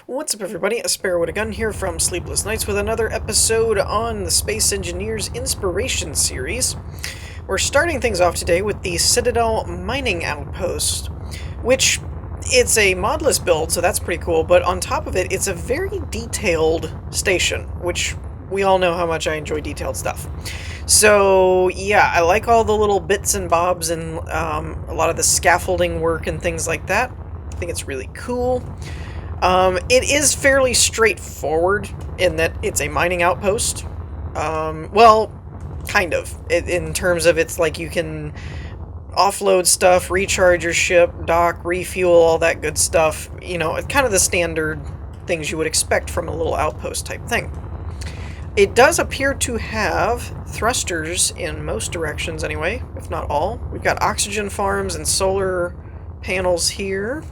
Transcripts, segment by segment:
What's up, everybody? A Sparrow with a Gun here from Sleepless Nights with another episode on the Space Engineers Inspiration series. We're starting things off today with the Citadel mining outpost, which it's a modless build, so that's pretty cool, but on top of it, it's a very detailed station, which we all know how much I enjoy detailed stuff. So, yeah, I like all the little bits and bobs and a lot of the scaffolding work and things like that. I think it's really cool. It is fairly straightforward in that it's a mining outpost. Well, kind of. In terms of it's like you can offload stuff, recharge your ship, dock, refuel, all that good stuff. You know, kind of the standard things you would expect from a little outpost type thing. It does appear to have thrusters in most directions anyway, if not all. We've got oxygen farms and solar panels here.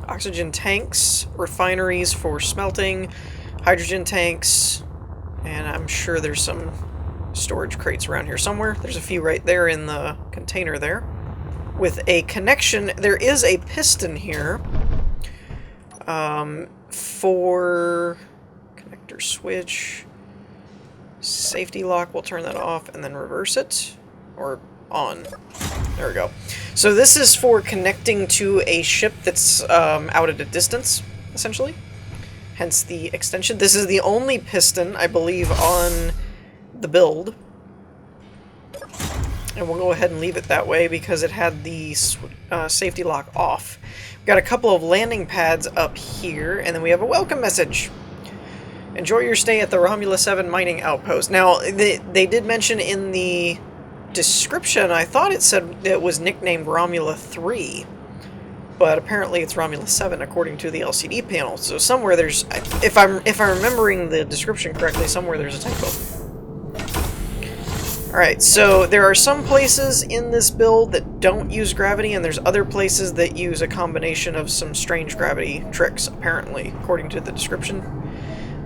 Oxygen tanks, refineries for smelting, hydrogen tanks, and I'm sure there's some storage crates around here somewhere. There's a few right there in the container there. With a connection, there is a piston here for connector switch, safety lock, we'll turn that off and then reverse it, or on. There we go. So this is for connecting to a ship that's out at a distance, essentially. Hence the extension. This is the only piston, I believe, on the build. And we'll go ahead and leave it that way because it had the safety lock off. We've got a couple of landing pads up here, and then we have a welcome message. Enjoy your stay at the Romulus 7 mining outpost. Now, they did mention in the description, I thought it said it was nicknamed Romula 3, but apparently it's Romulus 7 according to the LCD panel. So somewhere there's, if I'm remembering the description correctly, somewhere there's a typo. Alright, so there are some places in this build that don't use gravity, and there's other places that use a combination of some strange gravity tricks, apparently, according to the description.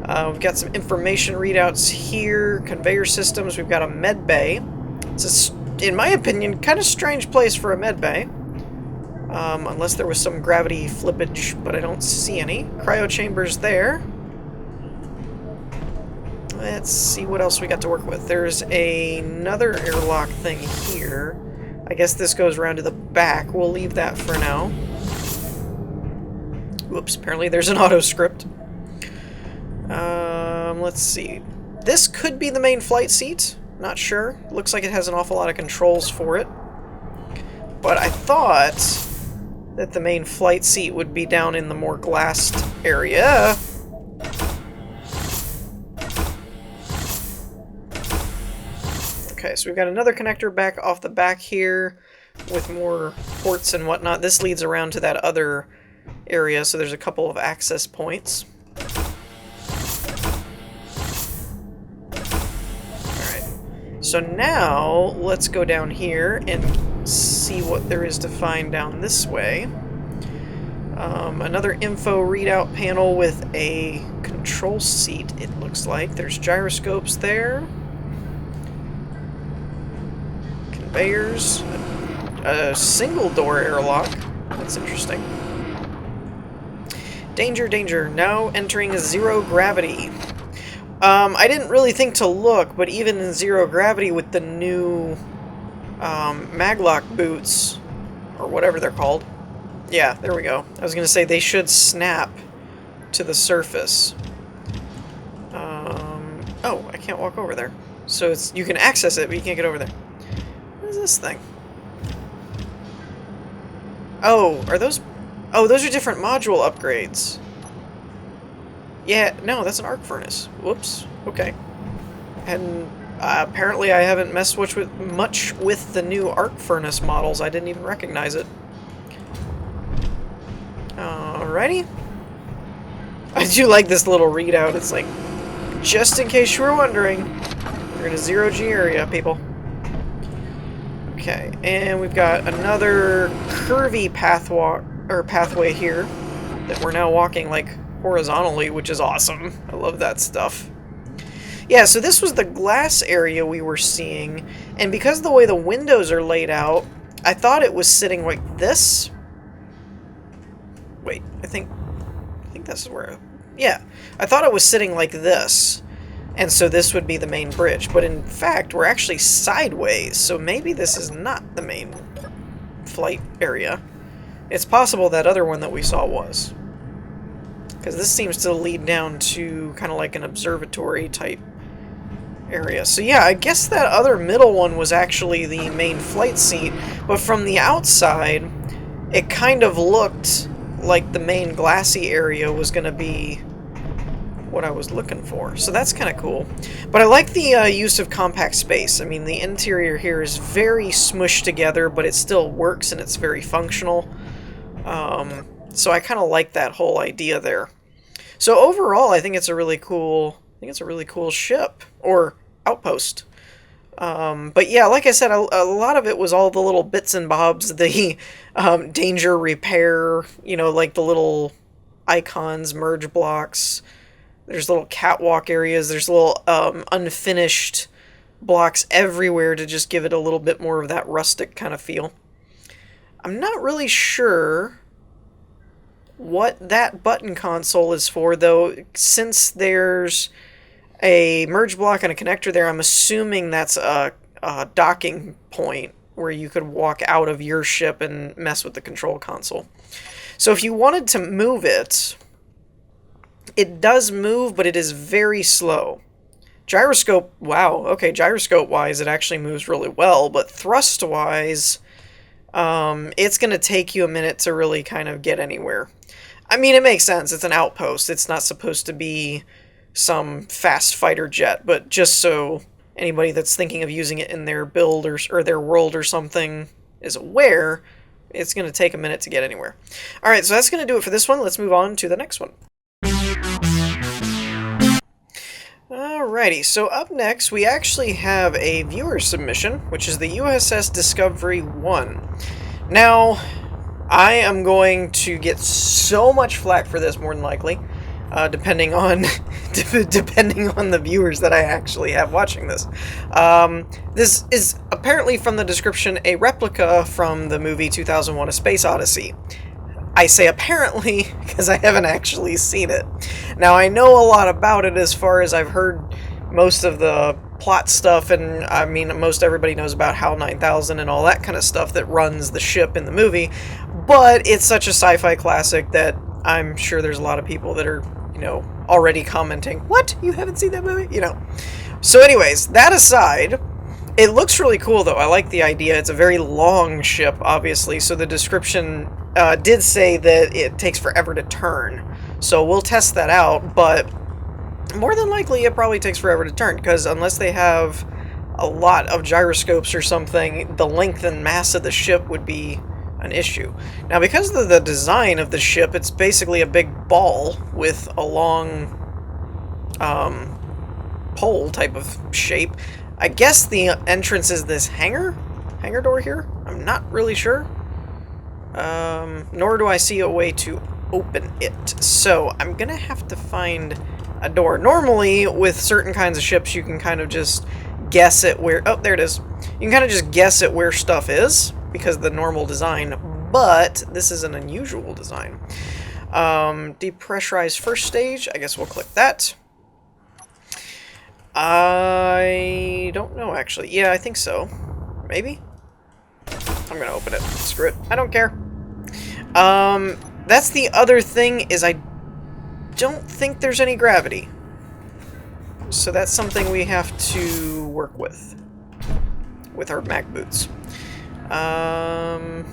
We've got some information readouts here, conveyor systems, we've got a med bay. It's, in my opinion, kind of strange place for a med bay. Unless there was some gravity flippage, but I don't see any. Cryo chambers there. Let's see what else we got to work with. There's another airlock thing here. I guess this goes around to the back. We'll leave that for now. Whoops, apparently there's an auto script. Let's see. This could be the main flight seat. Not sure. Looks like it has an awful lot of controls for it. But I thought that the main flight seat would be down in the more glassed area. Okay, so we've got another connector back off the back here with more ports and whatnot. This leads around to that other area, so there's a couple of access points. So now, let's go down here and see what there is to find down this way. Another info readout panel with a control seat, it looks like. There's gyroscopes there. Conveyors. A single door airlock. That's interesting. Danger, danger. Now entering zero gravity. I didn't really think to look, but even in zero gravity with the new maglock boots, or whatever they're called. Yeah, there we go. I was going to say they should snap to the surface. Oh, I can't walk over there. So it's, you can access it, but you can't get over there. What is this thing? Oh, are those... Oh, those are different module upgrades. Yeah, no, that's an arc furnace. Whoops. Okay. And apparently I haven't messed much with the new arc furnace models. I didn't even recognize it. Alrighty. I do like this little readout. It's like, just in case you were wondering, we're in a zero-G area, people. Okay, and we've got another curvy pathway here that we're now walking like horizontally, which is awesome. I love that stuff. Yeah, so this was the glass area we were seeing, and because of the way the windows are laid out, I thought it was sitting like this. Wait, I think this is where... Yeah, I thought it was sitting like this, and so this would be the main bridge, but in fact, we're actually sideways, so maybe this is not the main flight area. It's possible that other one that we saw was. Because this seems to lead down to kind of like an observatory type area. So yeah, I guess that other middle one was actually the main flight seat, but from the outside, it kind of looked like the main glassy area was going to be what I was looking for. So that's kind of cool. But I like the use of compact space. I mean, the interior here is very smushed together, but it still works and it's very functional. So I kind of like that whole idea there. So overall, I think it's a really cool ship or outpost. But yeah, like I said, a lot of it was all the little bits and bobs, the danger repair, you know, like the little icons, merge blocks. There's little catwalk areas. There's little unfinished blocks everywhere to just give it a little bit more of that rustic kind of feel. I'm not really sure what that button console is for, though, since there's a merge block and a connector there. I'm assuming that's a docking point where you could walk out of your ship and mess with the control console. So if you wanted to move it, it does move, but it is very slow. Gyroscope, wow, okay, gyroscope-wise, it actually moves really well, but thrust-wise, it's going to take you a minute to really kind of get anywhere. I mean, it makes sense. It's an outpost. It's not supposed to be some fast fighter jet, but just so anybody that's thinking of using it in their build or their world or something is aware, it's going to take a minute to get anywhere. Alright, so that's going to do it for this one. Let's move on to the next one. Alrighty, so up next we actually have a viewer submission, which is the USS Discovery 1. Now, I am going to get so much flack for this, more than likely, depending on the viewers that I actually have watching this. This is apparently, from the description, a replica from the movie 2001: A Space Odyssey. I say apparently because I haven't actually seen it. Now, I know a lot about it as far as I've heard most of the plot stuff, and I mean, most everybody knows about HAL 9000 and all that kind of stuff that runs the ship in the movie, but it's such a sci-fi classic that I'm sure there's a lot of people that are, you know, already commenting, "What? You haven't seen that movie?" You know. So anyways, that aside, it looks really cool, though. I like the idea. It's a very long ship, obviously, so the description did say that it takes forever to turn. So we'll test that out, but more than likely it probably takes forever to turn, because unless they have a lot of gyroscopes or something, the length and mass of the ship would be an issue. Now, because of the design of the ship, it's basically a big ball with a long pole type of shape. I guess the entrance is this hangar door here? I'm not really sure. Nor do I see a way to open it. So I'm gonna have to find a door. Normally, with certain kinds of ships, you can kind of just guess at where... Oh, there it is. You can kind of just guess at where stuff is, because of the normal design, but this is an unusual design. Depressurize first stage. I guess we'll click that. I don't know, actually. Yeah, I think so. Maybe? I'm gonna open it. Screw it. I don't care. That's the other thing, is I don't think there's any gravity. So that's something we have to work with our mag boots. I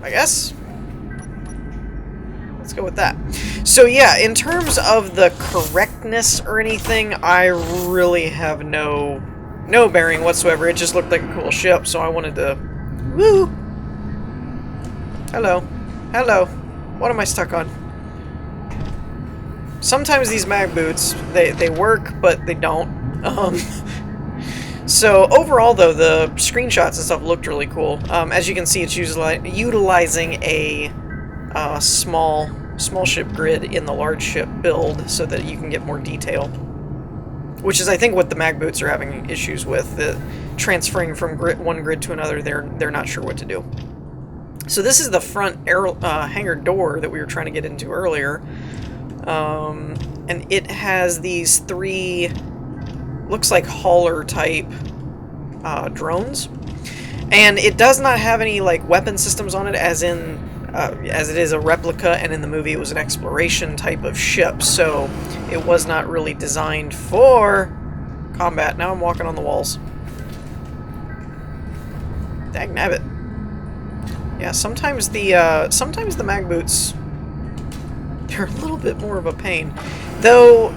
guess. Let's go with that. So yeah, in terms of the correctness or anything, I really have no bearing whatsoever. It just looked like a cool ship, so I wanted to... Woo! Hello. Hello. What am I stuck on? Sometimes these mag boots, they work, but they don't. So overall, though, the screenshots and stuff looked really cool. As you can see, it's utilizing a small ship grid in the large ship build so that you can get more detail. Which is, I think, what the mag boots are having issues with. The transferring from one grid to another, they're not sure what to do. So this is the front hangar door that we were trying to get into earlier. And it has these 3, looks like hauler type drones. And it does not have any like weapon systems on it, as it is a replica, and in the movie it was an exploration type of ship, so it was not really designed for combat. Now I'm walking on the walls. Dagnabbit. Yeah, sometimes the mag boots, they're a little bit more of a pain. Though,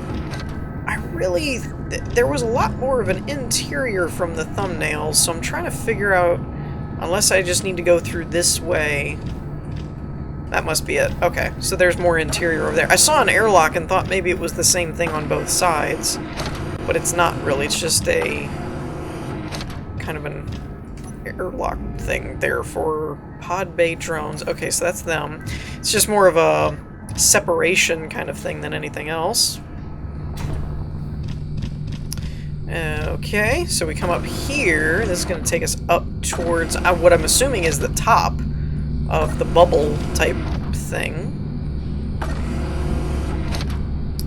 there was a lot more of an interior from the thumbnails, so I'm trying to figure out, unless I just need to go through this way. That must be it. Okay, so there's more interior over there. I saw an airlock and thought maybe it was the same thing on both sides, but it's not really. It's just a kind of an airlock thing there for pod bay drones. Okay, so that's them. It's just more of a separation kind of thing than anything else. Okay, so we come up here. This is going to take us up towards what I'm assuming is the top of the bubble type thing.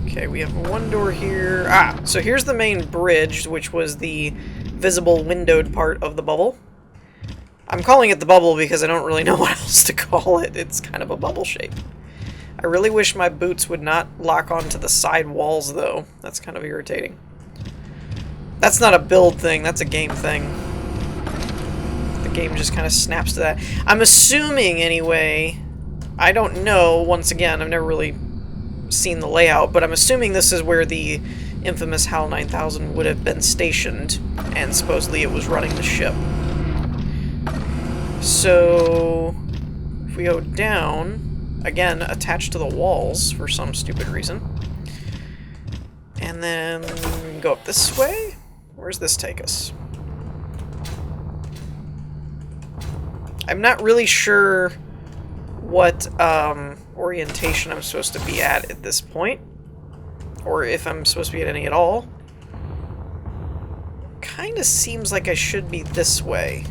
Okay, we have one door here. So here's the main bridge, which was the visible windowed part of the bubble. I'm calling it the bubble because I don't really know what else to call it. It's kind of a bubble shape. I really wish my boots would not lock onto the side walls, though. That's kind of irritating. That's not a build thing, that's a game thing. The game just kind of snaps to that. I'm assuming, anyway, I don't know, once again, I've never really seen the layout, but I'm assuming this is where the infamous HAL 9000 would have been stationed, and supposedly it was running the ship. So, if we go down, again, attached to the walls for some stupid reason, and then go up this way. Where's this take us? I'm not really sure what orientation I'm supposed to be at this point, or if I'm supposed to be at any at all. Kind of seems like I should be this way,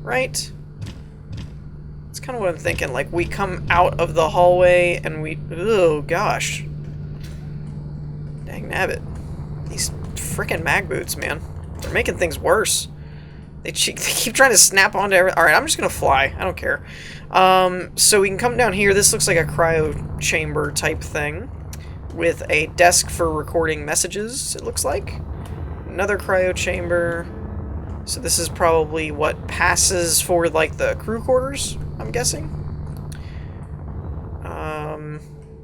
right? It's kind of what I'm thinking. Like, we come out of the hallway and we... Oh, gosh. Dang nabbit. These frickin' mag boots, man. They're making things worse. They keep trying to snap onto everything. Alright, I'm just gonna fly. I don't care. So we can come down here. This looks like a cryo chamber type thing, with a desk for recording messages, it looks like. Another cryo chamber. So this is probably what passes for, like, the crew quarters, I'm guessing.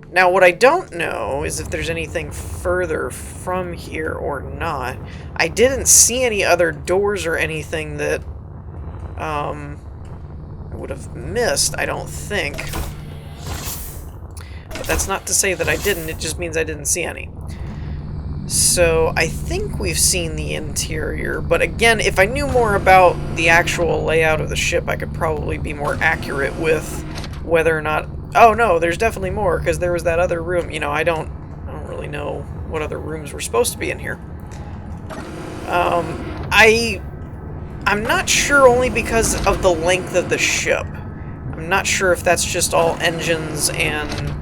Now, what I don't know is if there's anything further from here or not. I didn't see any other doors or anything that I would have missed, I don't think. But that's not to say that I didn't, it just means I didn't see any. So, I think we've seen the interior, but again, if I knew more about the actual layout of the ship, I could probably be more accurate with whether or not... Oh no, there's definitely more, because there was that other room. You know, I don't really know what other rooms were supposed to be in here. I'm not sure, only because of the length of the ship. I'm not sure if that's just all engines and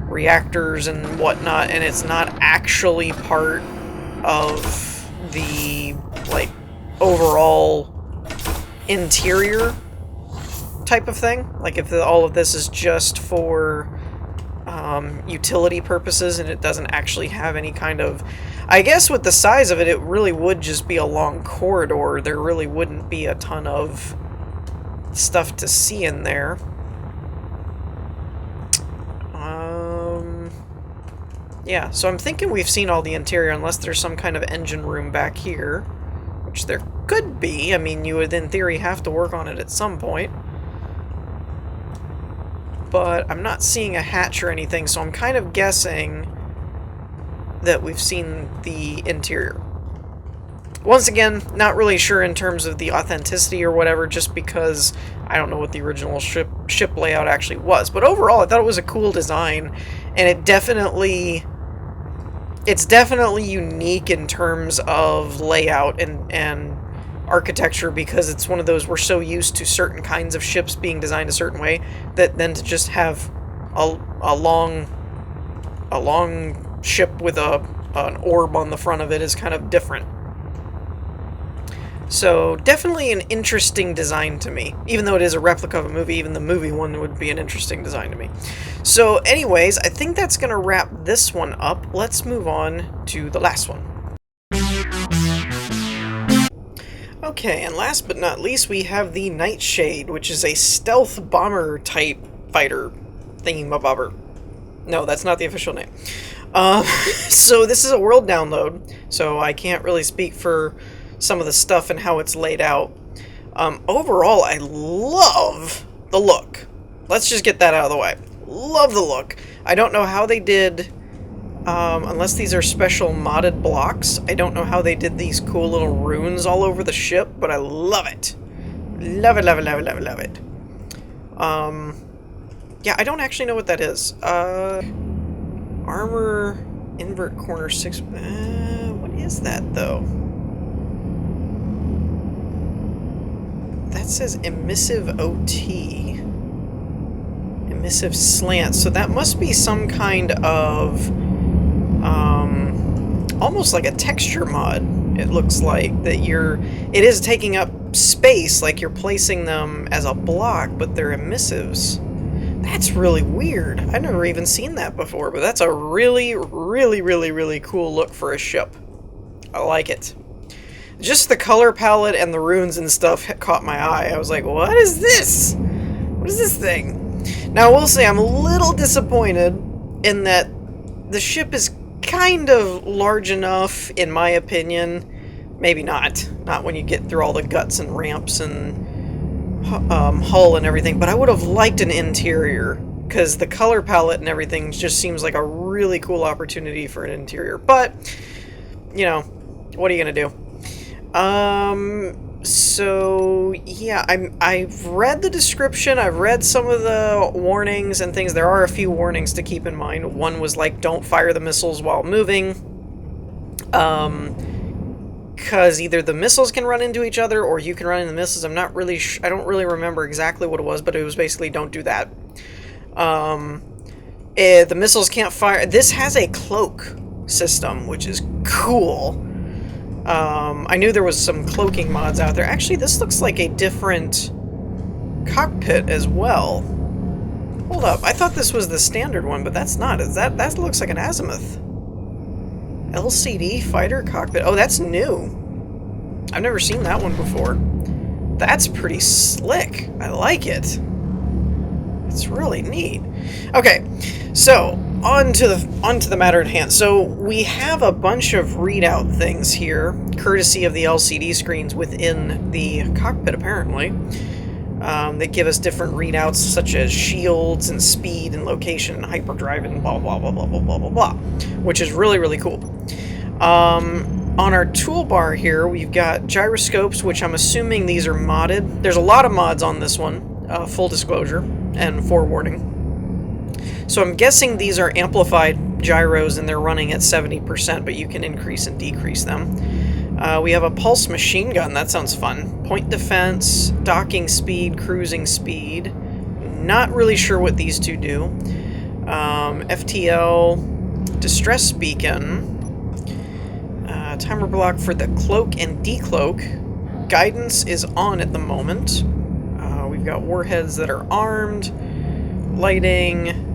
reactors and whatnot, and it's not actually part of the, like, overall interior type of thing. Like, if all of this is just for utility purposes and it doesn't actually have any kind of... I guess with the size of it, it really would just be a long corridor. There really wouldn't be a ton of stuff to see in there. Yeah, so I'm thinking we've seen all the interior, unless there's some kind of engine room back here, which there could be. I mean, you would, in theory, have to work on it at some point. But I'm not seeing a hatch or anything, so I'm kind of guessing that we've seen the interior. Once again, not really sure in terms of the authenticity or whatever, just because I don't know what the original ship layout actually was. But overall, I thought it was a cool design, and it's definitely unique in terms of layout and architecture, because it's one of those, we're so used to certain kinds of ships being designed a certain way, that then to just have a long ship with an orb on the front of it is kind of different. So definitely an interesting design to me. Even though it is a replica of a movie, even the movie one would be an interesting design to me. So anyways, I think that's going to wrap this one up. Let's move on to the last one. Okay, and last but not least, we have the Nightshade, which is a stealth bomber type fighter thingy-mabobber. No, that's not the official name. So this is a world download, so I can't really speak for some of the stuff and how it's laid out. Overall, I love the look. Let's just get that out of the way. Love the look. I don't know how they did, unless these are special modded blocks, I don't know how they did these cool little runes all over the ship, but I love it. Love it, love it, love it, love it, love it. Yeah, I don't actually know what that is. Armor, invert corner 6, what is that, though? That says emissive OT. Emissive slant. So that must be some kind of, almost like a texture mod, it looks like. That it is taking up space, like you're placing them as a block, but they're emissives. That's really weird. I've never even seen that before, but that's a really, really, really, really cool look for a ship. I like it. Just the color palette and the runes and stuff caught my eye. I was like, what is this? What is this thing? Now, I will say I'm a little disappointed in that the ship is kind of large enough, in my opinion. Maybe not. Not when you get through all the guts and ramps and hull and everything. But I would have liked an interior, because the color palette and everything just seems like a really cool opportunity for an interior. But, you know, what are you going to do? So, yeah, I've read the description, I've read some of the warnings and things. There are a few warnings to keep in mind. One was like, don't fire the missiles while moving, because either the missiles can run into each other, or you can run into the missiles. I'm not really I don't really remember exactly what it was, but it was basically, don't do that. The missiles can't fire. This has a cloak system, which is cool. I knew there was some cloaking mods out there. Actually, this looks like a different cockpit as well. Hold up, I thought this was the standard one, but that's not. That looks like an azimuth. LCD fighter cockpit. Oh, that's new. I've never seen that one before. That's pretty slick. I like it. It's really neat. Okay, so on to the matter at hand. So we have a bunch of readout things here, courtesy of the LCD screens within the cockpit, apparently. That give us different readouts, such as shields and speed and location and hyperdrive and blah blah blah blah blah blah blah blah, which is really, really cool. On our toolbar here, we've got gyroscopes, which I'm assuming these are modded. There's a lot of mods on this one, full disclosure and forewarning. So I'm guessing these are amplified gyros and they're running at 70%, but you can increase and decrease them. We have a pulse machine gun. That sounds fun. Point defense, docking speed, cruising speed. Not really sure what these two do. FTL, distress beacon. Timer block for the cloak and decloak. Guidance is on at the moment. We've got warheads that are armed. Lighting.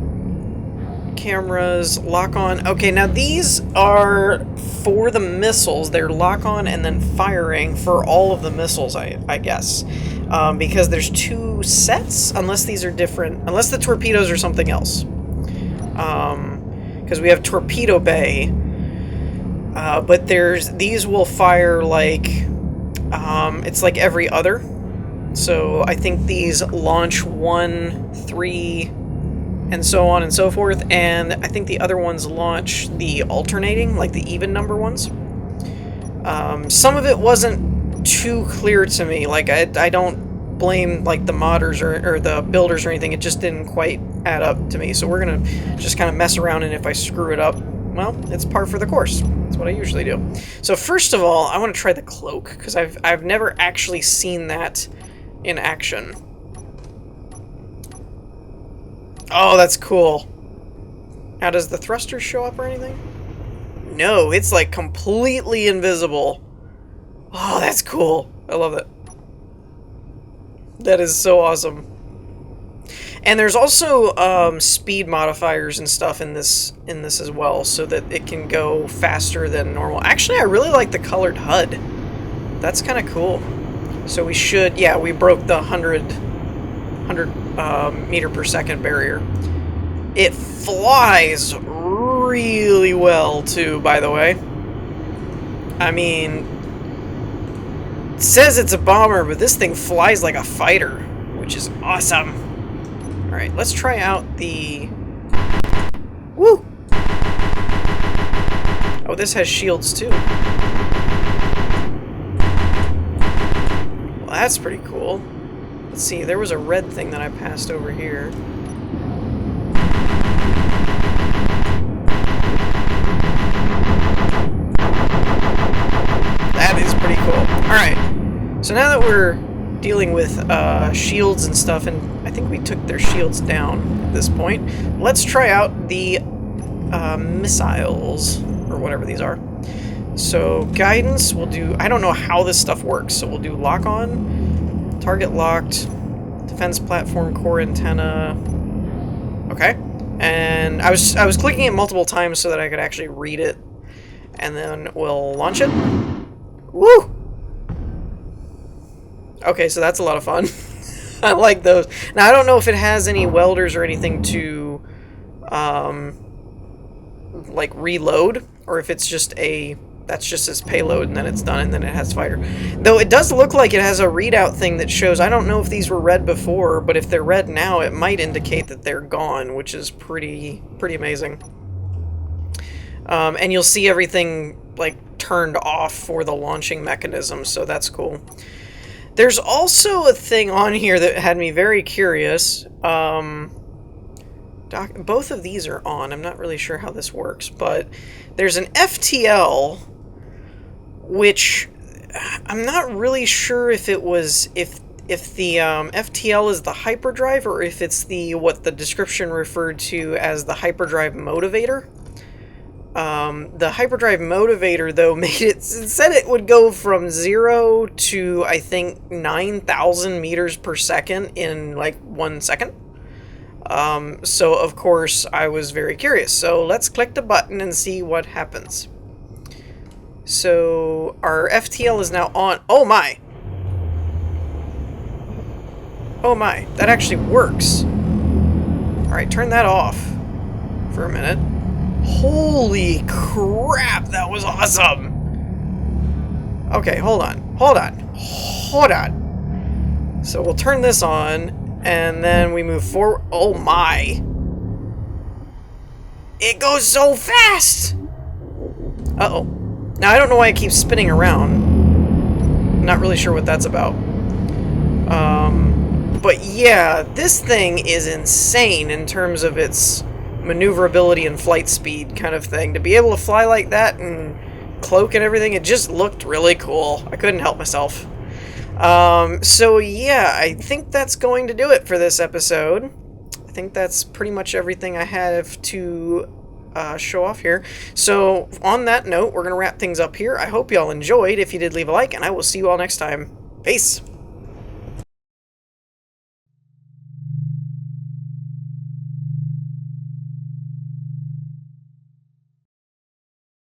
Cameras. Lock on. Okay, now these are for the missiles. They're lock on and then firing for all of the missiles, I guess. Because there's two sets, unless these are different. Unless the torpedoes are something else. Because we have torpedo bay. But these will fire like, it's like every other. So I think these launch 1, 3, and so on and so forth. And I think the other ones launch the alternating, like the even number ones. Some of it wasn't too clear to me. Like, I don't blame, like, the modders or the builders or anything. It just didn't quite add up to me. So we're going to just kind of mess around, and if I screw it up, well, it's par for the course. That's what I usually do. So first of all, I want to try the cloak, because I've never actually seen that in action. Oh, that's cool. Now, does the thruster show up or anything? No, it's like completely invisible. Oh, that's cool. I love that. That is so awesome. And there's also speed modifiers and stuff in this as well, so that it can go faster than normal. Actually, I really like the colored HUD. That's kind of cool. So we should, yeah, we broke the 100 meter per second barrier. It flies really well too, by the way. I mean, it says it's a bomber, but this thing flies like a fighter, which is awesome. Alright, let's try out the... Woo! Oh, this has shields too. Well, that's pretty cool. Let's see, there was a red thing that I passed over here. That is pretty cool. Alright, so now that we're dealing with shields and stuff, and I think we took their shields down at this point, let's try out the missiles, or whatever these are. So guidance, we'll do, I don't know how this stuff works, so we'll do lock on, target locked, defense platform, core antenna. Okay, and I was clicking it multiple times so that I could actually read it, and then we'll launch it. Woo! Okay, so that's a lot of fun. I like those. Now, I don't know if it has any welders or anything to, like, reload, or if it's just a, that's just its payload, and then it's done, and then it has fighter. Though it does look like it has a readout thing that shows, I don't know if these were red before, but if they're red now, it might indicate that they're gone, which is pretty amazing. And you'll see everything, like, turned off for the launching mechanism, so that's cool. There's also a thing on here that had me very curious. Both of these are on. I'm not really sure how this works, but there's an FTL, which I'm not really sure if it was if the FTL is the hyperdrive, or if it's the what the description referred to as the hyperdrive motivator. The hyperdrive motivator, though, made it said it would go from 0 to, I think, 9,000 meters per second in like 1 second. So of course I was very curious. So let's click the button and see what happens. So our FTL is now on. Oh my! Oh my! That actually works. All right, turn that off for a minute. Holy crap, that was awesome! Okay, hold on. So we'll turn this on, and then we move forward. Oh my! It goes so fast! Uh-oh. Now, I don't know why it keeps spinning around. I'm not really sure what that's about. But yeah, this thing is insane in terms of its maneuverability and flight speed kind of thing. To be able to fly like that and cloak and everything, it just looked really cool. I couldn't help myself. So yeah, I think that's going to do it for this episode. I think that's pretty much everything I have to show off here. So on that note, we're going to wrap things up here. I hope y'all enjoyed. If you did, leave a like, and I will see you all next time. Peace!